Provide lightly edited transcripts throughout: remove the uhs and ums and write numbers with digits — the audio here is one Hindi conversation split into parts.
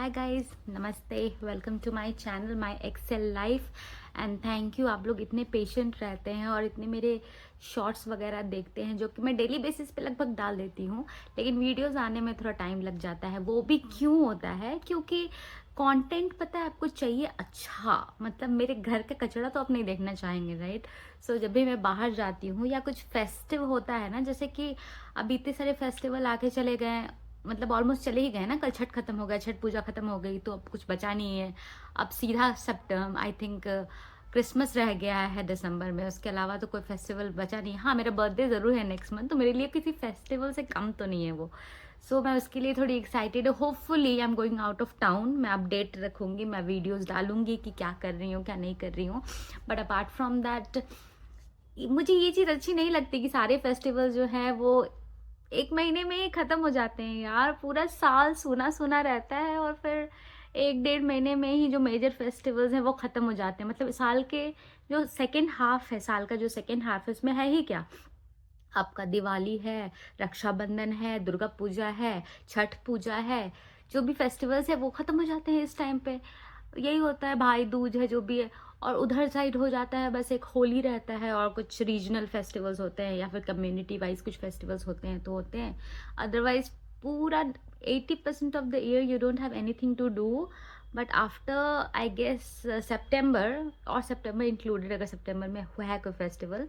हाय गाइस, नमस्ते। Welcome to my channel my Excel life and thank you. आप लोग इतने पेशेंट रहते हैं और इतने मेरे शॉर्ट्स वगैरह देखते हैं जो कि मैं डेली बेसिस पे लगभग डाल देती हूँ, लेकिन वीडियोस आने में थोड़ा टाइम लग जाता है। वो भी क्यों होता है? क्योंकि कंटेंट पता है आपको चाहिए अच्छा, मतलब मेरे घर का कचरा तो आप नहीं देखना चाहेंगे, राइट? सो जब भी मैं बाहर जाती हूँ या कुछ फेस्टिव होता है ना, जैसे कि अभी इतने सारे फेस्टिवल आके चले गए, मतलब ऑलमोस्ट चले ही गए ना। कल छठ खत्म हो गया, छठ पूजा खत्म हो गई, तो अब कुछ बचा नहीं है। अब सीधा सितंबर, आई थिंक क्रिसमस रह गया है दिसंबर में। उसके अलावा तो कोई फेस्टिवल बचा नहीं। हाँ, मेरा बर्थडे ज़रूर है नेक्स्ट मंथ, तो मेरे लिए किसी फेस्टिवल से कम तो नहीं है वो। सो मैं उसके लिए थोड़ी excited. Hopefully I am going out of town. मैं अपडेट रखूंगी, मैं वीडियोस डालूंगी कि क्या कर रही हूँ क्या नहीं कर रही हूँ। बट अपार्ट फ्रॉम दैट, मुझे ये चीज़ अच्छी नहीं लगती कि सारे फेस्टिवल जो है वो एक महीने में ही खत्म हो जाते हैं यार। पूरा साल सूना सूना रहता है और फिर एक डेढ़ महीने में ही जो मेजर फेस्टिवल्स हैं वो खत्म हो जाते हैं। मतलब साल के जो सेकेंड हाफ है, साल का जो सेकेंड हाफ है, उसमें है ही क्या? आपका दिवाली है, रक्षाबंधन है, दुर्गा पूजा है, छठ पूजा है, जो भी फेस्टिवल्स है वो खत्म हो जाते हैं इस टाइम पे। यही होता है, भाई दूज है जो भी है। और उधर साइड हो जाता है बस एक होली रहता है और कुछ रीजनल फेस्टिवल्स होते हैं या फिर कम्युनिटी वाइज कुछ फेस्टिवल्स होते हैं तो होते हैं। अदरवाइज पूरा 80% of the year you don't have anything to do. But after I guess September, और सेप्टेम्बर इंक्लूडेड, अगर सेप्टेम्बर में हुआ है कोई फेस्टिवल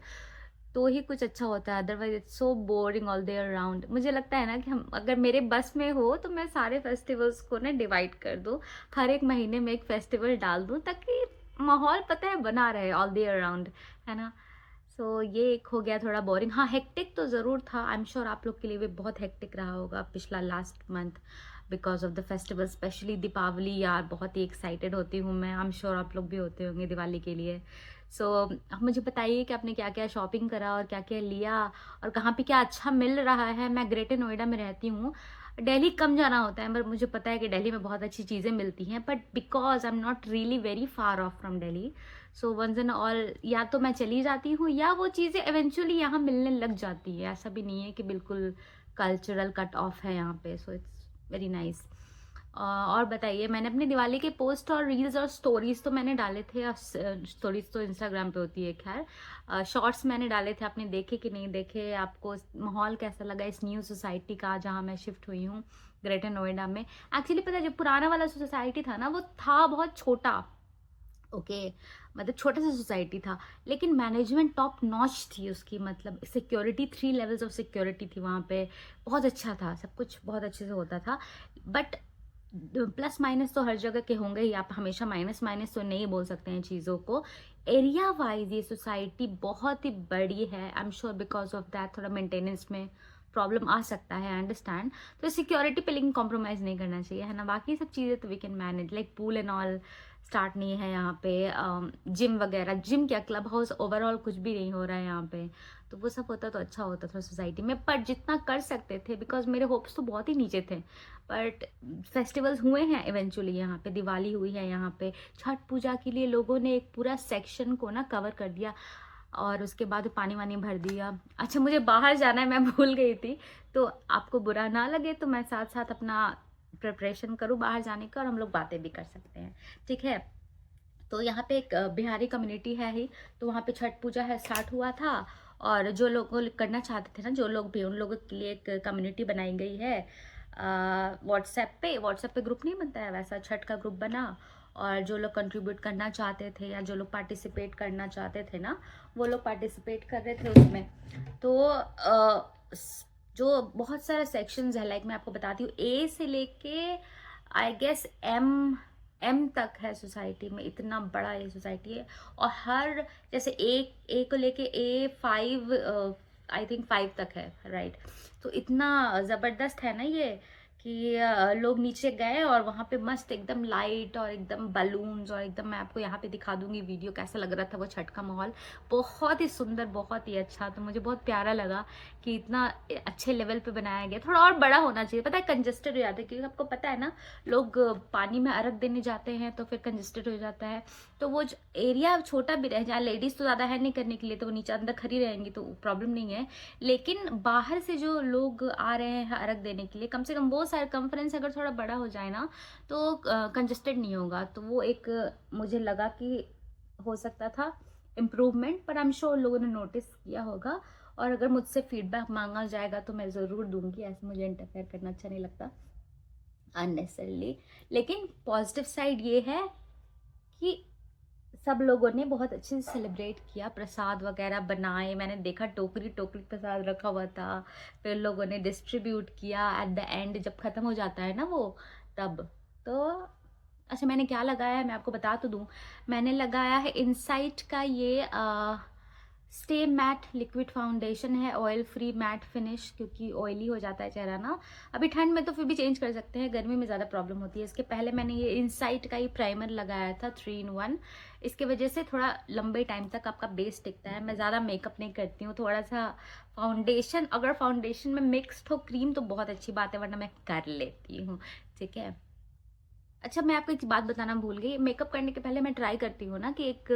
तो ही कुछ अच्छा होता है। Otherwise it's so boring all day around. मुझे लगता है ना कि हम, अगर मेरे बस में हो तो मैं सारे फेस्टिवल्स को ना डिवाइड कर दूँ, हर एक महीने में एक फेस्टिवल डाल दूँ, ताकि माहौल पता है बना रहे ऑल डे अराउंड, है ना। सो ये एक हो गया थोड़ा बोरिंग। हाँ, हेक्टिक तो ज़रूर था। आई एम श्योर आप लोग के लिए भी बहुत हेक्टिक रहा होगा पिछला last month because of the festival, specially Deepawali. यार बहुत ही एक्साइटेड होती हूँ मैं, आई एम श्योर आप लोग भी होते होंगे दिवाली के लिए। सो आप मुझे बताइए कि आपने क्या क्या शॉपिंग करा और क्या क्या लिया और कहाँ पे क्या अच्छा मिल रहा है। मैं ग्रेटर नोएडा में रहती हूँ। दिल्ली कम जाना होता है, पर मुझे पता है कि दिल्ली में बहुत अच्छी चीज़ें मिलती हैं। But because I am not really very far off from Delhi, so once and all या तो मैं चली जाती हूँ या वो चीज़ें इवेंचुअली यहाँ मिलने लग जाती है। ऐसा भी नहीं है कि बिल्कुल कल्चरल कट ऑफ है यहाँ पे। So it's very nice. और बताइए, मैंने अपनी दिवाली के पोस्ट और रील्स और स्टोरीज तो मैंने डाले थे। स्टोरीज तो इंस्टाग्राम पे होती है, खैर शॉर्ट्स मैंने डाले थे। आपने देखे कि नहीं देखे? आपको माहौल कैसा लगा इस न्यू सोसाइटी का जहाँ मैं शिफ्ट हुई हूँ ग्रेटर नोएडा में? एक्चुअली पता है, जो पुराना वाला सोसाइटी था ना वो था बहुत छोटा। ओके, मतलब छोटा सा सोसाइटी था, लेकिन मैनेजमेंट टॉप नॉच थी उसकी। मतलब सिक्योरिटी, 3 लेवल्स ऑफ सिक्योरिटी थी वहाँ पे। बहुत अच्छा था, सब कुछ बहुत अच्छे से होता था। बट प्लस माइनस तो हर जगह के होंगे ही, आप हमेशा माइनस माइनस तो नहीं बोल सकते हैं चीज़ों को। एरिया वाइज ये सोसाइटी बहुत ही बड़ी है। I am sure because of that थोड़ा मेंटेनेंस में प्रॉब्लम आ सकता है, आई अंडरस्टैंड। तो सिक्योरिटी पे लेकिन कॉम्प्रोमाइज़ नहीं करना चाहिए, है ना। बाकी सब चीज़ें तो we can manage, like pool and all start नहीं है यहाँ पे। जिम वगैरह, जिम क्या, क्लब हाउस, ओवरऑल कुछ भी नहीं हो रहा है यहाँ पे। तो वो सब होता तो अच्छा होता था सोसाइटी में, पर जितना कर सकते थे, बिकॉज मेरे होप्स तो बहुत ही नीचे थे। बट फेस्टिवल्स हुए हैं इवेंचुअली यहाँ पे। दिवाली हुई है यहाँ पे, छठ पूजा के लिए लोगों ने एक पूरा सेक्शन को ना कवर कर दिया और उसके बाद पानी वानी भर दिया। अच्छा, मुझे बाहर जाना है, मैं भूल गई थी। तो आपको बुरा ना लगे तो मैं साथ साथ अपना प्रिपरेशन करूँ बाहर जाने का और हम लोग बातें भी कर सकते हैं, ठीक है। तो यहाँ पे एक बिहारी कम्युनिटी है ही, तो वहाँ पे छठ पूजा है स्टार्ट हुआ था। और जो लोग करना चाहते थे ना, जो लोग भी, उन लोगों के लिए एक कम्युनिटी बनाई गई है व्हाट्सएप पे ग्रुप नहीं बनता है वैसा, छठ का ग्रुप बना। और जो लोग कंट्रीब्यूट करना चाहते थे या जो लोग पार्टिसिपेट करना चाहते थे ना, वो लोग पार्टिसिपेट कर रहे थे उसमें। तो जो बहुत सारे सेक्शंस है, लाइक मैं आपको बताती हूँ, ए से लेके आई गेस एम तक है सोसाइटी में। इतना बड़ा ये सोसाइटी है। और हर, जैसे ए को लेके A5, आई थिंक 5 तक है, राइट। तो इतना ज़बरदस्त है ना ये कि लोग नीचे गए और वहाँ पे मस्त एकदम लाइट और एकदम बलून्स और एकदम, मैं आपको यहाँ पे दिखा दूंगी वीडियो कैसा लग रहा था वो छठ का माहौल। बहुत ही सुंदर, बहुत ही अच्छा। तो मुझे बहुत प्यारा लगा कि इतना अच्छे लेवल पे बनाया गया। थोड़ा और बड़ा होना चाहिए, पता है कंजेस्टेड हो जाता है, क्योंकि आपको पता है ना, लोग पानी में अर्घ देने जाते हैं तो फिर कंजेस्टेड हो जाता है। तो वो एरिया छोटा भी रह जाए, लेडीज तो ज़्यादा है नहीं करने के लिए, तो वो नीचे अंदर खड़ी रहेंगी तो प्रॉब्लम नहीं है। लेकिन बाहर से जो लोग आ रहे हैं अर्घ देने के लिए, कम से कम वो सरकमफ्रेंस अगर थोड़ा बड़ा हो जाए ना तो कंजस्टेड नहीं होगा, तो वो एक मुझे लगा कि हो सकता था इम्प्रूवमेंट, पर आई एम श्योर लोगों ने नोटिस किया होगा। और अगर मुझसे फीडबैक मांगा जाएगा तो मैं ज़रूर दूंगी, ऐसे मुझे इंटरफेयर करना अच्छा नहीं लगता अननेसेसरली। लेकिन पॉजिटिव साइड ये है कि सब लोगों ने बहुत अच्छे से सेलिब्रेट किया, प्रसाद वगैरह बनाए, मैंने देखा टोकरी टोकरी प्रसाद रखा हुआ था, फिर लोगों ने डिस्ट्रीब्यूट किया एट द एंड जब ख़त्म हो जाता है ना वो, तब। तो अच्छा, मैंने क्या लगाया है मैं आपको बता तो दूं। मैंने लगाया है इनसाइट का ये स्टे मैट लिक्विड फाउंडेशन है, ऑयल फ्री मैट फिनिश, क्योंकि ऑयली हो जाता है चेहरा ना। अभी ठंड में तो फिर भी चेंज कर सकते हैं, गर्मी में ज़्यादा प्रॉब्लम होती है। इसके पहले मैंने ये इनसाइट का ही प्राइमर लगाया था 3 in 1। इसके वजह से थोड़ा लंबे टाइम तक आपका बेस टिकता है। मैं ज़्यादा मेकअप नहीं करती हूँ, थोड़ा सा फाउंडेशन, अगर फाउंडेशन में मिक्सड हो क्रीम तो बहुत अच्छी बात है, वरना मैं कर लेती हूँ। ठीक है। अच्छा, मैं आपको एक बात बताना भूल गई, मेकअप करने के पहले मैं ट्राई करती हूँ ना कि एक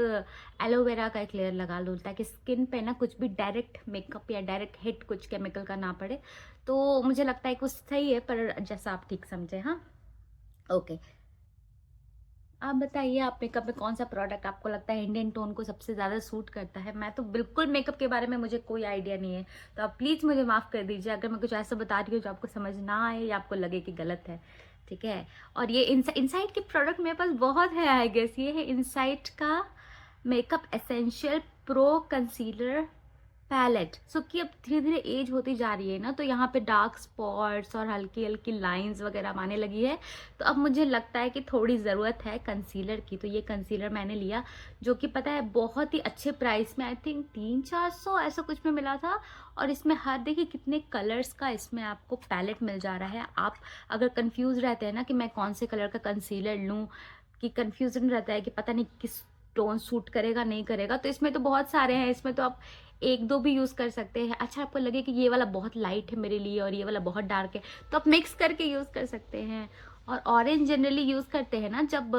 एलोवेरा का एक लेयर लगा लूँ, ताकि स्किन पे ना कुछ भी डायरेक्ट मेकअप या डायरेक्ट हिट कुछ केमिकल का ना पड़े। तो मुझे लगता है कुछ सही है, पर जैसा आप ठीक समझे। हाँ, ओके। आप बताइए, आप मेकअप में कौन सा प्रोडक्ट आपको लगता है इंडियन टोन को सबसे ज़्यादा सूट करता है? मैं तो बिल्कुल मेकअप के बारे में मुझे कोई आइडिया नहीं है, तो आप प्लीज़ मुझे माफ़ कर दीजिए अगर मैं कुछ ऐसा बता रही हूँ जो आपको समझ ना आए या आपको लगे कि गलत है। ठीक है। और ये इनसाइट के प्रोडक्ट मेरे पास बहुत है, आई गेस। ये है इनसाइट का makeup essential pro concealer palette. So कि अब धीरे धीरे एज होती जा रही है ना, तो यहाँ पे डार्क स्पॉट्स और हल्की हल्की लाइंस वगैरह आने लगी है, तो अब मुझे लगता है कि थोड़ी ज़रूरत है कंसीलर की। तो ये कंसीलर मैंने लिया, जो कि पता है बहुत ही अच्छे प्राइस में, आई थिंक 300-400 ऐसा कुछ में मिला था। और इसमें हर देखिए कितने कलर्स का इसमें आपको पैलेट मिल जा रहा है। आप अगर कंफ्यूज रहते हैं ना कि मैं कौन से कलर का कंसीलर लूँ, कि कंफ्यूजन रहता है कि पता नहीं किस टोन सूट करेगा नहीं करेगा, तो इसमें तो बहुत सारे हैं, इसमें तो आप एक दो भी यूज़ कर सकते हैं। अच्छा, आपको लगे कि ये वाला बहुत लाइट है मेरे लिए और ये वाला बहुत डार्क है, तो आप मिक्स करके यूज़ कर सकते हैं। और ऑरेंज जनरली यूज़ करते हैं ना जब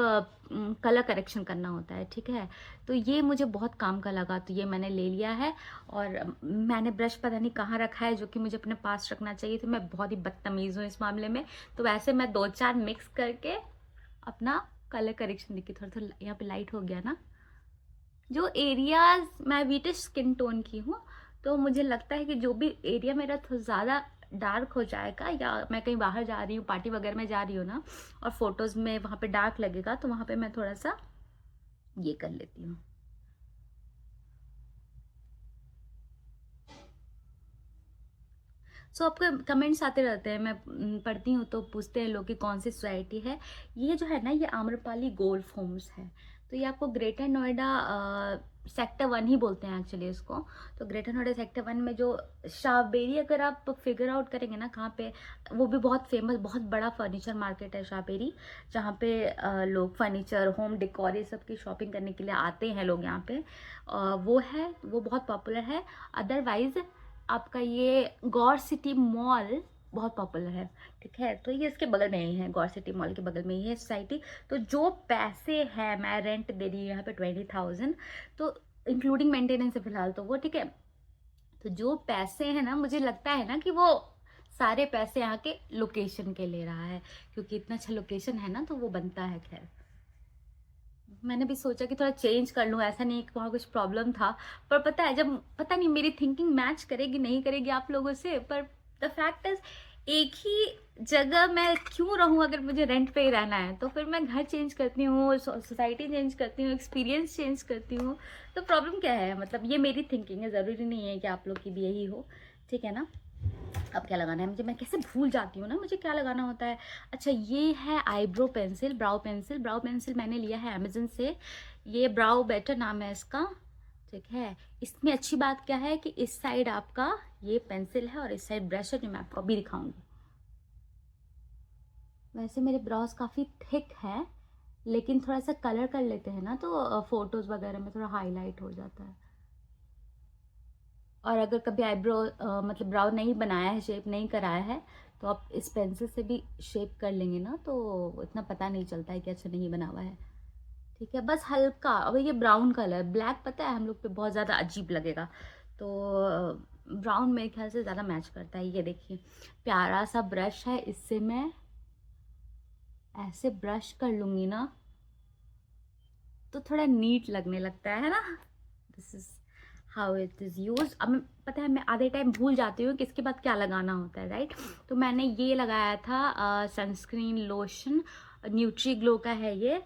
कलर करेक्शन करना होता है। ठीक है। तो ये मुझे बहुत काम का लगा, तो ये मैंने ले लिया है। और मैंने ब्रश पता नहीं कहाँ रखा है, जो कि मुझे अपने पास रखना चाहिए, तो मैं बहुत ही बदतमीज़ हूँ इस मामले में। तो वैसे मैं 2-4 मिक्स करके अपना कलर करेक्शन, देखिए थोड़ा थोड़ा यहाँ पे लाइट हो गया ना। जो एरियाज, मैं वीटिश स्किन टोन की हूँ, तो मुझे लगता है कि जो भी एरिया मेरा थोड़ा ज़्यादा डार्क हो जाएगा, या मैं कहीं बाहर जा रही हूँ पार्टी वगैरह में जा रही हूँ ना, और फोटोज़ में वहाँ पे डार्क लगेगा, तो वहाँ पे मैं थोड़ा सा ये कर लेती हूँ। सो आपके कमेंट्स आते रहते हैं, मैं पढ़ती हूँ, तो पूछते हैं लोग कि कौन सी सोसाइटी है। ये जो है ना, ये आम्रपाली गोल्ड होम्स है। तो ये आपको ग्रेटर नोएडा सेक्टर 1 ही बोलते हैं एक्चुअली इसको। तो ग्रेटर नोएडा सेक्टर 1 में जो शाहबेरी, अगर आप फिगर आउट करेंगे ना कहाँ पे, वो भी बहुत फेमस, बहुत बड़ा फर्नीचर मार्केट है शाहबेरी, जहाँ पे लोग फर्नीचर, होम डेकोर, ये सब की शॉपिंग करने के लिए आते हैं लोग यहाँ पे। वो है, वो बहुत पॉपुलर है। अदरवाइज आपका ये गौर सिटी मॉल बहुत पॉपुलर है। ठीक है। तो ये इसके बगल में ही है, गौर सिटी मॉल के बगल में ही है सोसाइटी। तो जो पैसे है, मैं रेंट दे रही हूँ यहाँ पे 20,000, तो इंक्लूडिंग मेंटेनेंस है फिलहाल तो वो। ठीक है। तो जो पैसे हैं ना, मुझे लगता है ना कि वो सारे पैसे यहाँ के लोकेशन के ले रहा है, क्योंकि इतना अच्छा लोकेशन है ना, तो वो बनता है। खैर, मैंने भी सोचा कि थोड़ा चेंज कर लूँ, ऐसा नहीं कि वहाँ कुछ प्रॉब्लम था, पर पता है जब, पता नहीं मेरी थिंकिंग मैच करेगी नहीं करेगी आप लोगों से, पर द फैक्ट इज एक ही जगह मैं क्यों रहूँ, अगर मुझे रेंट पे ही रहना है तो फिर मैं घर चेंज करती हूँ, सोसाइटी चेंज करती हूँ, एक्सपीरियंस चेंज करती हूँ। तो प्रॉब्लम क्या है, मतलब ये मेरी थिंकिंग है, ज़रूरी नहीं है कि आप लोग की भी यही हो। ठीक है ना। अब क्या लगाना है मुझे, मैं कैसे भूल जाती हूँ ना मुझे क्या लगाना होता है। अच्छा, ये है eyebrow pencil, brow pencil. Brow pencil मैंने लिया है अमेजन से, ये ब्राउ बेटर नाम है इसका। ठीक है। इसमें अच्छी बात क्या है कि इस साइड आपका ये पेंसिल है और इस साइड ब्रश है, जो मैं आपको अभी दिखाऊंगी। वैसे मेरे ब्राउज काफ़ी थिक है, लेकिन थोड़ा सा कलर कर लेते हैं ना तो फोटोज़ वगैरह में थोड़ा हाईलाइट हो जाता है। और अगर कभी आईब्रो मतलब ब्राउ नहीं बनाया है, शेप नहीं कराया है, तो आप इस पेंसिल से भी शेप कर लेंगे ना, तो इतना पता नहीं चलता है कि अच्छा नहीं बना हुआ है। ठीक है। बस हल्का, अब ये ब्राउन कलर, ब्लैक पता है हम लोग पे बहुत ज़्यादा अजीब लगेगा, तो ब्राउन मेरे ख्याल से ज़्यादा मैच करता है। ये देखिए प्यारा सा ब्रश है, इससे मैं ऐसे ब्रश कर लूँगी ना तो थोड़ा नीट लगने लगता है ना। This is how it is use. अब पता है मैं आधे टाइम भूल जाती हूँ कि इसके बाद क्या लगाना होता है, राइट। तो मैंने ये लगाया था सनस्क्रीन लोशन, न्यूट्री ग्लो का है ये।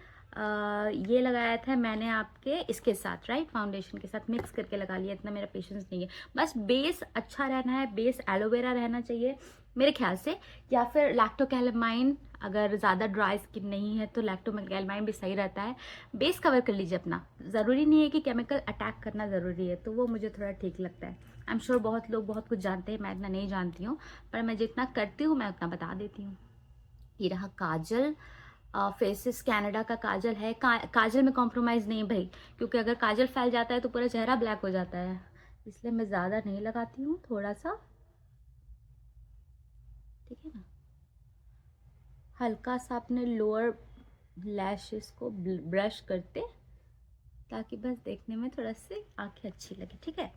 ये लगाया था मैंने आपके इसके साथ, राइट, फाउंडेशन के साथ मिक्स करके लगा लिया। इतना मेरा पेशेंस नहीं है। बस बेस अच्छा रहना है, बेस एलोवेरा रहना चाहिए मेरे ख्याल से, या फिर लैक्टोकैलामाइन। अगर ज़्यादा ड्राई स्किन नहीं है तो लैक्टोकैलामाइन भी सही रहता है। बेस कवर कर लीजिए अपना, ज़रूरी नहीं है कि केमिकल अटैक करना ज़रूरी है, तो वो मुझे थोड़ा ठीक लगता है। आई एम श्योर बहुत लोग बहुत कुछ जानते हैं, मैं इतना नहीं जानती हूँ, पर मैं जितना करती हूँ मैं उतना बता देती हूँ। ये रहा काजल, फेसेस कनाडा का काजल है। काजल में कॉम्प्रोमाइज़ नहीं भाई, क्योंकि अगर काजल फैल जाता है तो पूरा चेहरा ब्लैक हो जाता है, इसलिए मैं ज़्यादा नहीं लगाती हूँ, थोड़ा सा, ठीक है ना। हल्का सा अपने लोअर लैशेस को ब्रश करते, ताकि बस देखने में थोड़ा सी आंखें अच्छी लगे, ठीक है।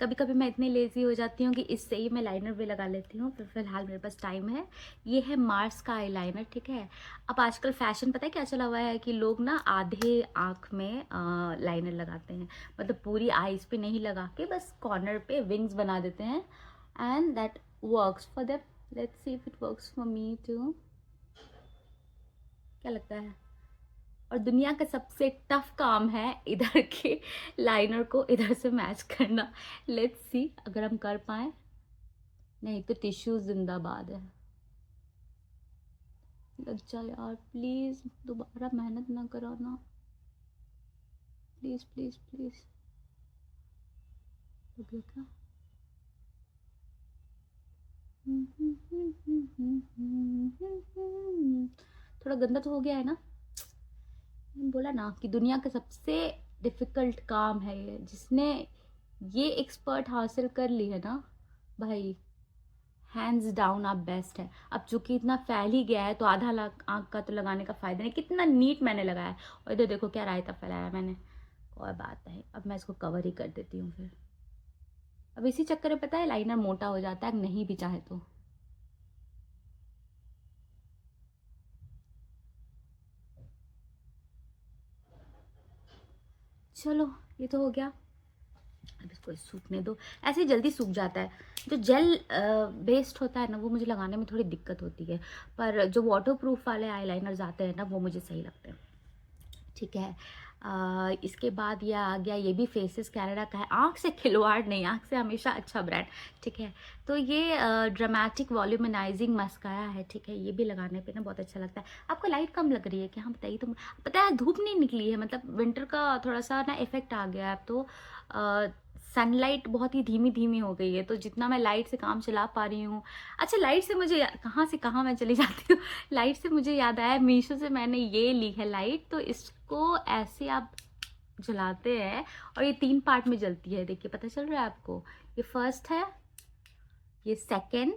कभी कभी मैं इतनी लेज़ी हो जाती हूँ कि इससे ही मैं लाइनर भी लगा लेती हूँ, फिर फिलहाल मेरे पास टाइम है। ये है मार्स का आई लाइनर, ठीक है। अब आजकल फैशन पता है क्या चला हुआ है कि लोग ना आधे आँख में लाइनर लगाते हैं, मतलब पूरी आईज पे नहीं लगा के बस कॉर्नर पे विंग्स बना देते हैं, and that works for them. Let's see if it works for me too. क्या लगता है? और दुनिया का सबसे टफ काम है इधर के लाइनर को इधर से मैच करना। लेट्स सी अगर हम कर पाए, नहीं तो टिश्यू जिंदाबाद है। लग जा यार प्लीज, दोबारा मेहनत ना कराना, प्लीज प्लीज प्लीज। लग गया क्या? थोड़ा गंदा तो हो गया है ना। बोला ना कि दुनिया का सबसे डिफिकल्ट काम है ये, जिसने ये एक्सपर्ट हासिल कर ली है ना भाई, हैंड्स डाउन आप बेस्ट है। अब चूंकि इतना फैल ही गया है तो आधा लाख आँख का तो लगाने का फायदा नहीं। कितना नीट मैंने लगाया है, और इधर देखो क्या रायता फैलाया मैंने। कोई बात नहीं, अब मैं इसको कवर ही कर देती हूँ फिर। अब इसी चक्कर में पता है लाइनर मोटा हो जाता है नहीं भी चाहे तो। चलो ये तो हो गया, अब इसको सूखने दो। ऐसे ही जल्दी सूख जाता है। जो जेल बेस्ड होता है ना वो मुझे लगाने में थोड़ी दिक्कत होती है, पर जो वाटर प्रूफ वाले आईलाइनर्स आते हैं ना वो मुझे सही लगते हैं, ठीक है। इसके बाद ये आ गया, ये भी फेसेस कनाडा का है। आँख से खिलवाड़ नहीं, आँख से हमेशा अच्छा ब्रांड, ठीक है। तो ये ड्रामेटिक वॉल्यूमनाइजिंग मस्कारा है, ठीक है। ये भी लगाने पे ना बहुत अच्छा लगता है। आपको लाइट कम लग रही है क्या? हाँ बताइए। तो पता है धूप नहीं निकली है, मतलब विंटर का थोड़ा सा ना इफेक्ट आ गया है। अब तो सनलाइट बहुत ही धीमी धीमी हो गई है, तो जितना मैं लाइट से काम चला पा रही हूँ। अच्छा लाइट से मुझे कहाँ से कहाँ मैं चली जाती हूँ। लाइट से मुझे याद आया, मीशो से मैंने ये ली है लाइट, तो इसको ऐसे आप जलाते हैं और ये 3 पार्ट में जलती है। देखिए पता चल रहा है आपको, ये फर्स्ट है, ये second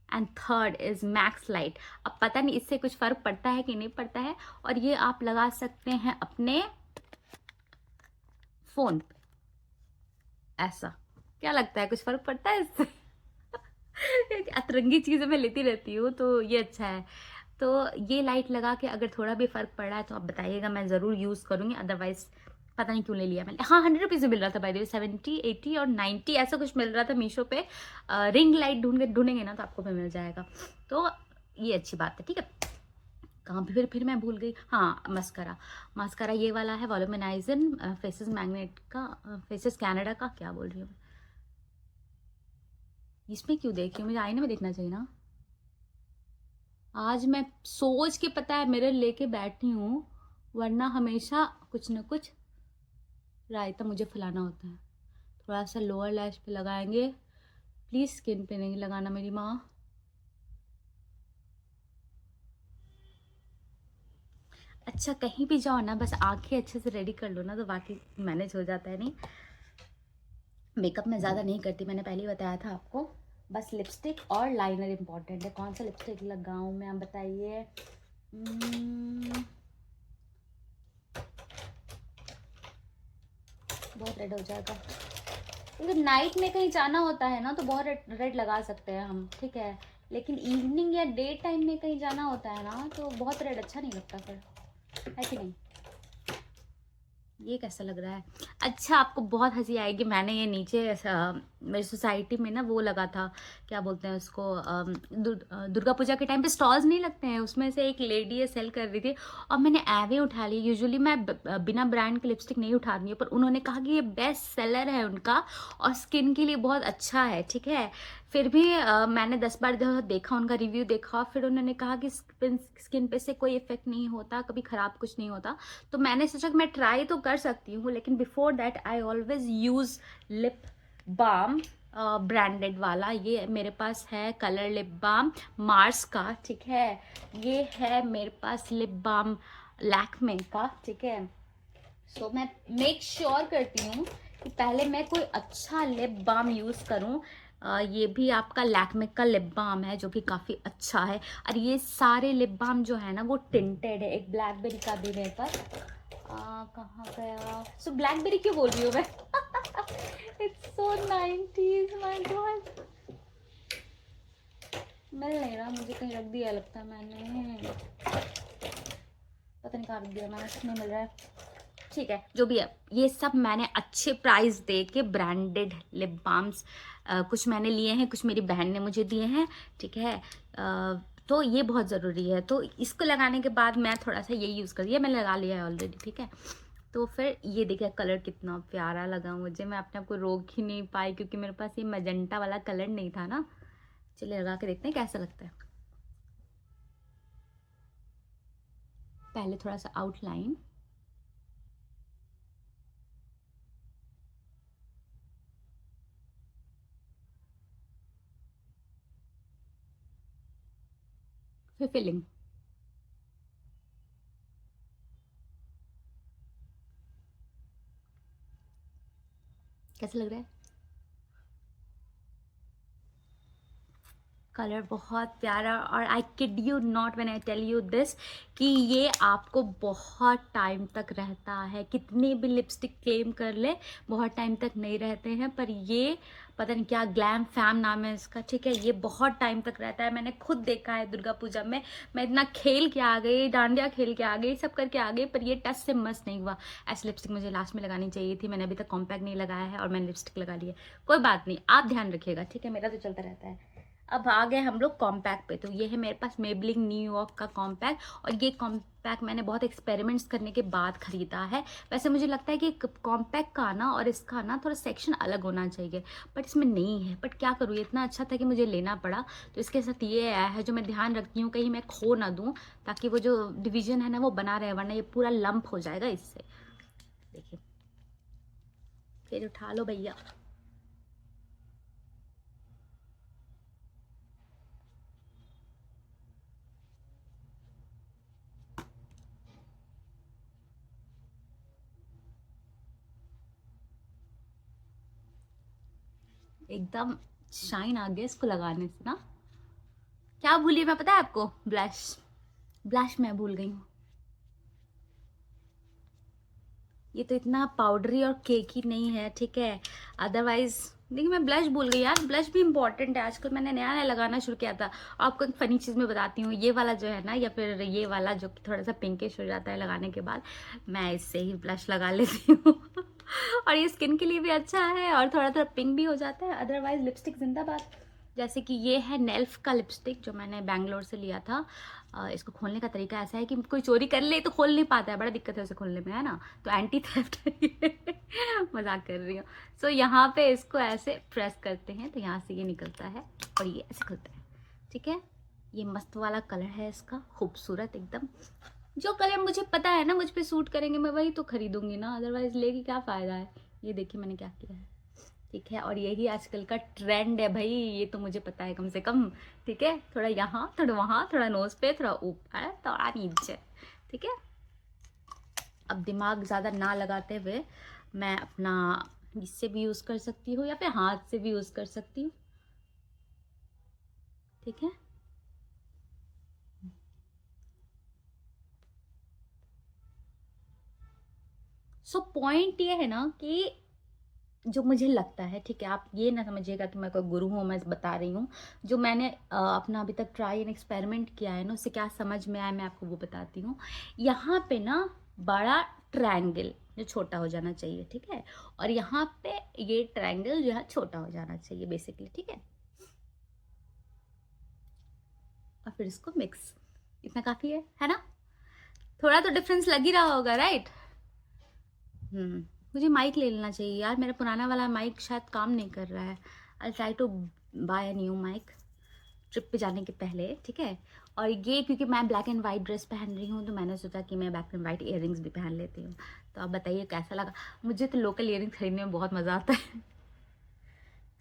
and third is max light. अब पता नहीं इससे कुछ फर्क पड़ता है कि नहीं पड़ता है। और ये आप लगा सकते हैं अपने फोन पे, ऐसा। क्या लगता है कुछ फर्क पड़ता है इससे? अतरंगी चीजें मैं लेती रहती हूँ, तो ये अच्छा है। तो ये लाइट लगा के अगर थोड़ा भी फर्क पड़ रहा है तो आप बताइएगा, मैं ज़रूर यूज़ करूँगी। अदरवाइज पता नहीं क्यों ले लिया मैंने। हाँ 100 रुपीज़ में मिल रहा था बाय द वे, 70 80 और 90 ऐसा कुछ मिल रहा था मीशो पे। रिंग लाइट ढूंढेंगे ना तो आपको भी मिल जाएगा, तो ये अच्छी बात है, ठीक है। कहाँ पे फिर मैं भूल गई। हाँ मस्करा, मस्करा ये वाला है वॉल्यूमनाइजर, फेसेस मैग्नेट का, फेसेस कनाडा का, क्या बोल रही हूँ इसमें क्यों देख रही हूँ, मुझे आईने में देखना चाहिए ना। आज मैं सोच के पता है मिरर लेके बैठी हूँ, वरना हमेशा कुछ ना कुछ रायता मुझे फैलाना होता है। थोड़ा सा लोअर लैश पे लगाएंगे, प्लीज स्किन पे नहीं लगाना मेरी माँ। अच्छा कहीं भी जाओ ना बस आंखें अच्छे से रेडी कर लो ना तो बाकी मैनेज हो जाता है। नहीं मेकअप में ज़्यादा नहीं करती, मैंने पहले ही बताया था आपको। बस लिपस्टिक और लाइनर इम्पॉर्टेंट है। कौन सा लिपस्टिक लगाऊं मैं, आप बताइए। बहुत रेड हो जाएगा। क्योंकि नाइट में कहीं जाना होता है ना तो बहुत रेड रेड लगा सकते हैं हम, ठीक है, लेकिन इवनिंग या डे टाइम में कहीं जाना होता है ना तो बहुत रेड अच्छा नहीं लगता फिर, है कि नहीं। ये कैसा लग रहा है? अच्छा, आपको बहुत हंसी आएगी, मैंने ये नीचे मेरी सोसाइटी में ना वो लगा था, क्या बोलते हैं उसको, दुर्गा पूजा के टाइम पे स्टॉल्स नहीं लगते हैं, उसमें से एक लेडी है सेल कर रही थी और मैंने एवे उठा ली। यूजुअली मैं बिना ब्रांड की लिपस्टिक नहीं उठाती हूँ, पर उन्होंने कहा कि ये बेस्ट सेलर है उनका और स्किन के लिए बहुत अच्छा है, ठीक है। फिर भी मैंने 10 बार जो देखा, उनका रिव्यू देखा, फिर उन्होंने कहा कि स्किन पे से कोई इफेक्ट नहीं होता, कभी खराब कुछ नहीं होता। तो मैंने सोचा कि मैं ट्राई तो कर सकती हूँ, लेकिन before that I always use lip balm, branded वाला। ये मेरे पास है कलर लिप बाम मार्स का, ठीक है। ये है मेरे पास लिप बाम लैक्मे का, ठीक है। सो मैं मेक श्योर करती हूँ कि पहले मैं कोई अच्छा लिप बाम यूज़ करूँ। ये भी आपका लैक्मे का लिप बाम है जो कि काफ़ी अच्छा है। और ये सारे लिप बाम जो है ना वो टिंटेड है। एक ब्लैकबेरी का भी मेरे पास, कहाँ गया, सो ब्लैकबेरी क्यों बोल रही हूँ मैं it's so 90s my God, मिल नहीं रहा मुझे, कहीं रख दिया लगता है मैंने, पता नहीं कहाँ रख दिया मैंने, नहीं मिल रहा है। ठीक है, जो भी है, ये सब मैंने अच्छे प्राइस दे के ब्रांडेड लिप बाम्स कुछ मैंने लिए हैं, कुछ मेरी बहन ने मुझे दिए हैं, ठीक है। तो ये बहुत ज़रूरी है। तो इसको लगाने के बाद मैं थोड़ा सा ये यूज़ कर दिया, मैंने लगा लिया है ऑलरेडी, ठीक है। तो फिर ये देखिए कलर कितना प्यारा लगा मुझे, मैं अपने आप को रोक ही नहीं पाई क्योंकि मेरे पास ये मजेंटा वाला कलर नहीं था ना। चलिए लगा के देखते हैं कैसा लगता है। पहले थोड़ा सा आउटलाइन, फिर फिलिंग। कैसा लग रहा है? कलर बहुत प्यारा, और I kid you not when I tell you this कि ये आपको बहुत टाइम तक रहता है। कितनी भी लिपस्टिक क्लेम कर ले बहुत टाइम तक नहीं रहते हैं, पर ये पता नहीं क्या ग्लैम फैम नाम है इसका, ठीक है, ये बहुत टाइम तक रहता है। मैंने खुद देखा है दुर्गा पूजा में, मैं इतना खेल के आ गई, डांडिया खेल के आ गई, सब करके आ गई, पर ये टच से मस नहीं हुआ। ऐसी लिपस्टिक मुझे लास्ट में लगानी चाहिए थी, मैंने अभी तक कॉम्पैक्ट नहीं लगाया है और मैंने लिपस्टिक लगा ली है। कोई बात नहीं, आप ध्यान रखिएगा, ठीक है, मेरा तो चलता रहता है। अब आ गए हम लोग कॉम्पैक्ट पे। तो ये है मेरे पास मेबलिन न्यूयॉर्क का कॉम्पैक्ट, और ये कॉम्पैक्ट मैंने बहुत एक्सपेरिमेंट्स करने के बाद खरीदा है। वैसे मुझे लगता है कि कॉम्पैक्ट का ना और इसका ना थोड़ा सेक्शन अलग होना चाहिए, बट इसमें नहीं है। बट क्या करूँ, ये इतना अच्छा था कि मुझे लेना पड़ा। तो इसके साथ ये आया है जो मैं ध्यान रखती हूँ कहीं मैं खो ना दूँ, ताकि वो जो डिवीजन है ना वो बना रहे, वरना ये पूरा लंप हो जाएगा इससे। देखिए, फिर उठा लो भैया। एकदम शाइन आ गया इसको लगाने से ना। क्या भूलिए मैं, पता है आपको, ब्लश, ब्लश मैं भूल गई हूँ। ये तो इतना पाउडरी और केकी नहीं है, ठीक है। अदरवाइज देखिए मैं ब्लश भूल गई यार, ब्लश भी इंपॉर्टेंट है। आजकल मैंने नया नया लगाना शुरू किया था। आपको एक फनी चीज़ मैं बताती हूँ, ये वाला जो है ना, या फिर ये वाला जो कि थोड़ा सा पिंकिश हो जाता है लगाने के बाद, मैं इससे ही ब्लश लगा लेती हूँ और ये स्किन के लिए भी अच्छा है और थोड़ा थोड़ा पिंक भी हो जाता है। अदरवाइज लिपस्टिक जिंदाबाद। जैसे कि ये है नेल्फ का लिपस्टिक जो मैंने बैंगलोर से लिया था। इसको खोलने का तरीका ऐसा है कि कोई चोरी कर ले तो खोल नहीं पाता है, बड़ा दिक्कत है उसे खोलने में, है ना। तो एंटी थेफ्ट मजाक कर रही हूँ। सो यहाँ पे इसको ऐसे प्रेस करते हैं तो यहाँ से ये निकलता है और ये ऐसे खुलता है, ठीक है। ये मस्त वाला कलर है इसका, खूबसूरत एकदम। जो कलर मुझे पता है ना मुझ पे सूट करेंगे मैं वही तो खरीदूंगी ना, अदरवाइज लेके क्या फ़ायदा है। ये देखिए मैंने क्या किया है, ठीक है। और यही आजकल का ट्रेंड है भाई, ये तो मुझे पता है कम से कम, ठीक है। थोड़ा यहाँ, थोड़ा वहाँ, थोड़ा नोज पे, थोड़ा ऊपर, थोड़ा नीचे, ठीक है। अब दिमाग ज़्यादा ना लगाते हुए मैं अपना इससे भी यूज़ कर सकती हूँ या फिर हाथ से भी यूज़ कर सकती हूँ, ठीक है। सो पॉइंट ये है ना कि जो मुझे लगता है, ठीक है, आप ये ना समझिएगा कि मैं कोई गुरु हूँ, मैं बता रही हूँ। जो मैंने अपना अभी तक ट्राई एंड एक्सपेरिमेंट किया है ना, उससे क्या समझ में आया मैं आपको वो बताती हूँ। यहाँ पे ना बड़ा ट्रायंगल जो छोटा हो जाना चाहिए, ठीक है, और यहाँ पे ये ट्रायंगल जो है छोटा हो जाना चाहिए बेसिकली, ठीक है। और फिर इसको मिक्स, इतना काफ़ी है ना? थोड़ा तो डिफरेंस लग ही रहा होगा, राइट? मुझे माइक ले लेना चाहिए यार, मेरा पुराना वाला माइक शायद काम नहीं कर रहा है। I try to buy a new mic trip पे जाने के पहले, ठीक है। और ये क्योंकि मैं ब्लैक एंड वाइट ड्रेस पहन रही हूँ, तो मैंने सोचा कि मैं ब्लैक एंड वाइट इयररिंग्स भी पहन लेती हूँ। तो आप बताइए कैसा लगा। मुझे तो लोकल इयररिंग्स खरीदने में बहुत मज़ा आता है।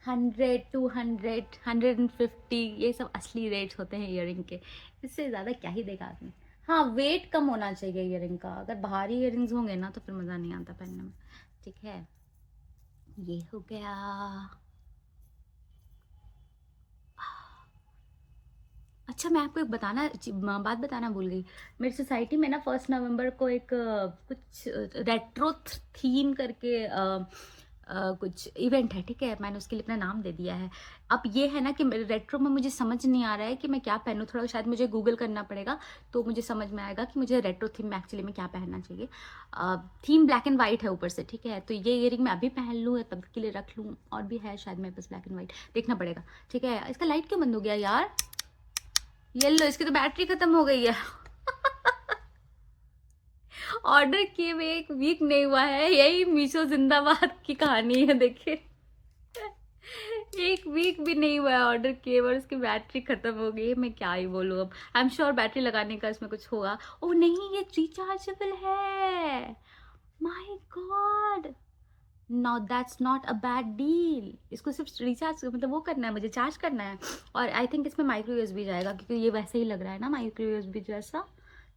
100, 200, 150, ये सब असली रेट्स होते हैं इयररिंग के। इससे ज़्यादा क्या ही देगा आदमी। हाँ, वेट कम होना चाहिए इयररिंग का। अगर भारी इयररिंग्स होंगे ना तो फिर मज़ा नहीं आता पहनने में, ठीक है। ये हो गया। अच्छा, मैं आपको एक बात बताना भूल गई। मेरी सोसाइटी में ना 1 नवंबर को एक कुछ रेट्रो थीम करके कुछ इवेंट है, ठीक है। मैंने उसके लिए अपना नाम दे दिया है। अब ये है ना कि रेट्रो में मुझे समझ नहीं आ रहा है कि मैं क्या पहनूं। थोड़ा शायद मुझे गूगल करना पड़ेगा तो मुझे समझ में आएगा कि मुझे रेट्रो थीम में एक्चुअली में क्या पहनना चाहिए। थीम ब्लैक एंड वाइट है ऊपर से, ठीक है। तो ये इयरिंग मैं अभी पहन लूँ या तब के लिए रख लूँ, और भी है शायद मेरे पास ब्लैक एंड वाइट, देखना पड़ेगा, ठीक है। इसका लाइट क्यों बंद हो गया यार? ये लो, इसकी तो बैटरी खत्म हो गई है। ऑर्डर किए हुए 1 वीक नहीं हुआ है, यही मीशो जिंदाबाद की कहानी है, देखिए। 1 वीक भी नहीं हुआ है ऑर्डर किए और उसकी बैटरी खत्म हो गई है। मैं क्या ही बोलूँ अब। आई एम श्योर बैटरी लगाने का इसमें कुछ होगा। ओह नहीं, ये रिचार्जेबल है। My god, no that's not a bad deal. इसको सिर्फ रिचार्ज मतलब वो करना है, मुझे चार्ज करना है। और आई थिंक इसमें माइक्रो यूएसबी जाएगा, क्योंकि ये वैसे ही लग रहा है ना माइक्रो यूएसबी जैसा,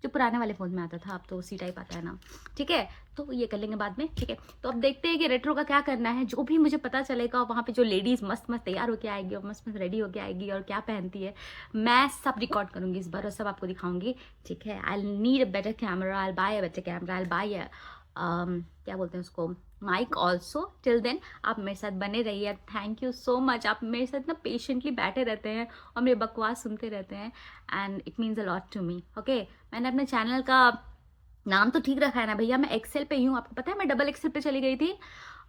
जो पुराने वाले फ़ोन में आता था। अब तो उसी टाइप आता है ना, ठीक है। तो ये कर लेंगे बाद में, ठीक है। तो अब देखते हैं कि रेट्रो का क्या करना है। जो भी मुझे पता चलेगा वहाँ पे जो लेडीज़ मस्त मस्त तैयार होके आएगी और मस्त मस्त रेडी होके आएगी और क्या पहनती है, मैं सब रिकॉर्ड करूँगी इस बार और सब आपको दिखाऊंगी, ठीक है। I need a better camera, I buy a better camera, I buy a क्या बोलते हैं उसको, माइक ऑल्सो। टिल देन आप मेरे साथ बने रहिए। थैंक यू सो मच, आप मेरे साथ ना पेशेंटली बैठे रहते हैं और मेरे बकवास सुनते रहते हैं, and it means a lot to me, okay. मैंने अपने चैनल का नाम तो ठीक रखा है ना भैया, मैं एक्सेल पे ही हूँ। आपको पता है मैं डबल एक्सेल पे चली गई थी।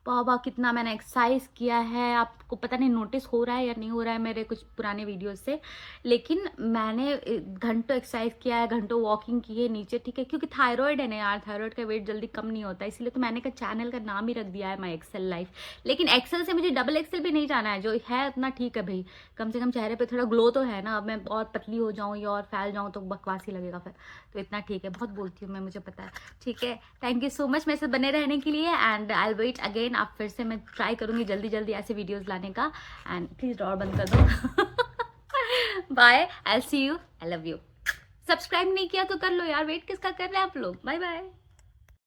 बाबा कितना मैंने एक्सरसाइज किया है, आपको पता नहीं नोटिस हो रहा है या नहीं हो रहा है मेरे कुछ पुराने वीडियोस से, लेकिन मैंने घंटों एक्सरसाइज किया है, घंटों वॉकिंग की है नीचे, ठीक है। क्योंकि थायराइड है ना यार, थायराइड का वेट जल्दी कम नहीं होता, इसलिए तो मैंने चैनल का नाम ही रख दिया है माई एक्सेल लाइफ। लेकिन एक्सेल से मुझे डबल एक्सेल भी नहीं जाना है, जो है उतना ठीक है भाई। कम से कम चेहरे पर थोड़ा ग्लो तो है ना। अब मैं और पतली हो जाऊँ या और फैल जाऊँ तो बकवास ही लगेगा फिर। तो इतना ठीक है, बहुत बोलती हूँ मैं, मुझे पता है, ठीक है। थैंक यू सो मच मेरे साथ बने रहने के लिए, and I will wait again. आप फिर से, मैं ट्राई करूँगी जल्दी जल्दी ऐसे वीडियोस लाने का, एंड प्लीज़ डोर बंद कर दो। Bye, I see you, I love you. Subscribe नहीं किया तो कर लो यार, वेट किसका कर रहे हैं आप लोग। Bye bye.